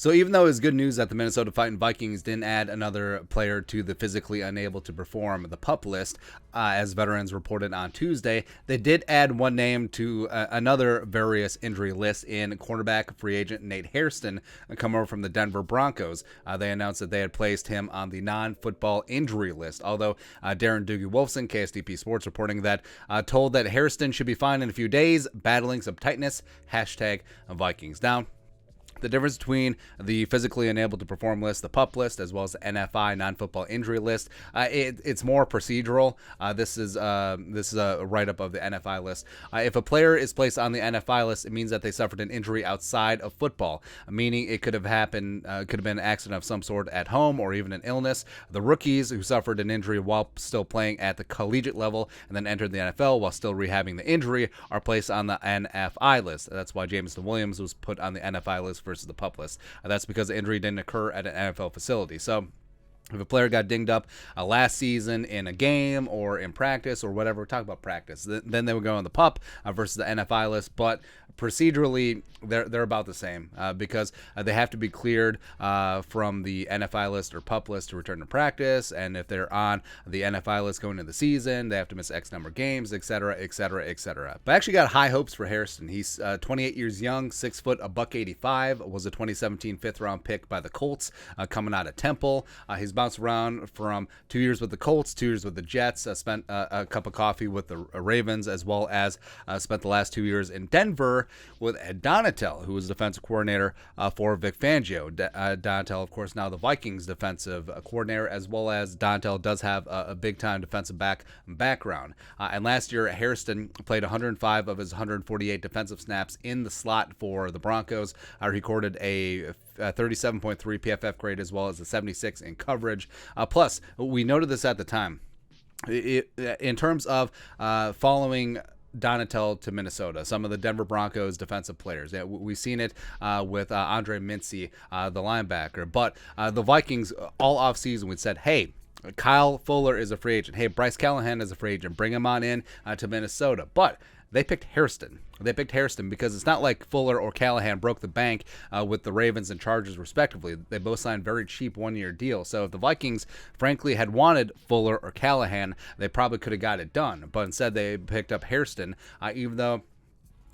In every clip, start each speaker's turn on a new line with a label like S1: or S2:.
S1: So even though it was good news that the Minnesota Vikings didn't add another player to the physically unable to perform the PUP list, as veterans reported on Tuesday, they did add one name to another various injury list in cornerback free agent Nate Hairston, come over from the Denver Broncos. They announced that they had placed him on the non-football injury list, although Darren Doogie Wolfson, KSDP Sports, reporting that told that Hairston should be fine in a few days, battling some tightness, #Vikings down. The difference between the physically unable to perform list, the PUP list, as well as the NFI non-football injury list, it's more procedural. This is a write-up of the NFI list. If a player is placed on the NFI list, it means that they suffered an injury outside of football, meaning it could have happened, could have been an accident of some sort at home or even an illness. The rookies who suffered an injury while still playing at the collegiate level and then entered the NFL while still rehabbing the injury are placed on the NFI list. That's why Jameson Williams was put on the NFI list versus the PUP list. That's because the injury didn't occur at an NFL facility. So if a player got dinged up last season in a game or in practice or whatever, we're talking about practice, then they would go on the PUP versus the NFI list. But procedurally, they're about the same because they have to be cleared from the NFI list or PUP list to return to practice. And if they're on the NFI list going into the season, they have to miss X number of games, etc., etc., etc. But I actually got high hopes for Hairston. He's 28 years young, 6 foot, $185, was a 2017 fifth-round pick by the Colts coming out of Temple. He's bounced around from 2 years with the Colts, 2 years with the Jets, spent a cup of coffee with the Ravens, as well as spent the last 2 years in Denver with Ed Donatel, who was defensive coordinator for Vic Fangio. Donatel, of course, now the Vikings defensive coordinator, as well as Donatel does have a big-time defensive background. And last year, Hairston played 105 of his 148 defensive snaps in the slot for the Broncos. Recorded a 37.3 PFF grade as well as a 76 in coverage. Plus, we noted this at the time. In terms of following Donatel to Minnesota, some of the Denver Broncos defensive players. We've seen it with Andre Mincy, the linebacker. But the Vikings all offseason, we said, hey, Kyle Fuller is a free agent. Hey, Bryce Callahan is a free agent. Bring him on in to Minnesota. But they picked Hairston. They picked Hairston because it's not like Fuller or Callahan broke the bank with the Ravens and Chargers, respectively. They both signed very cheap one-year deals. So if the Vikings, frankly, had wanted Fuller or Callahan, they probably could have got it done. But instead, they picked up Hairston, even though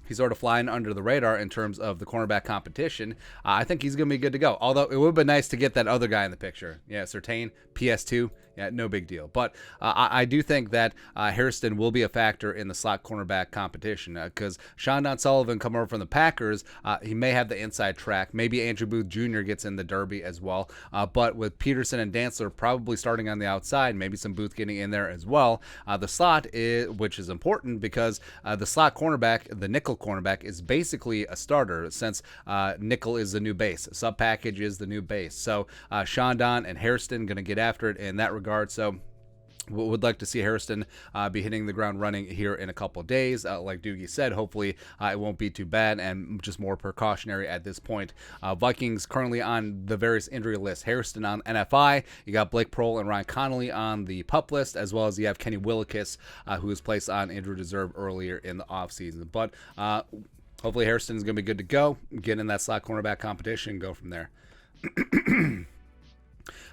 S1: he's sort of flying under the radar in terms of the cornerback competition. I think he's going to be good to go. Although it would have been nice to get that other guy in the picture. Yeah, Surtain, PS2. Yeah, no big deal. But I do think that Hairston will be a factor in the slot cornerback competition because Shondon Sullivan coming over from the Packers, he may have the inside track. Maybe Andrew Booth Jr. gets in the derby as well. But with Peterson and Dantzler probably starting on the outside, maybe some Booth getting in there as well. The slot, which is important because the slot cornerback, the nickel cornerback, is basically a starter since nickel is the new base. Sub package is the new base. So Shondon and Hairston going to get after it in that regard. So would like to see Hairston be hitting the ground running here in a couple of days. Like Doogie said, hopefully it won't be too bad and just more precautionary at this point. Vikings currently on the various injury lists. Hairston on NFI. You got Blake Prohl and Ryan Connolly on the PUP list, as well as you have Kenny Willekes, who was placed on injured reserve earlier in the offseason. But hopefully Hairston is going to be good to go, get in that slot cornerback competition, and go from there.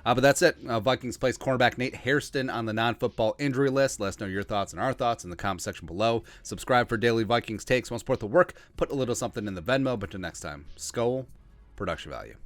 S1: But that's it. Vikings placed cornerback Nate Hairston on the non-football injury list. Let us know your thoughts and our thoughts in the comment section below. Subscribe for daily Vikings takes. Want to support the work? Put a little something in the Venmo. But until next time, Skol, production value.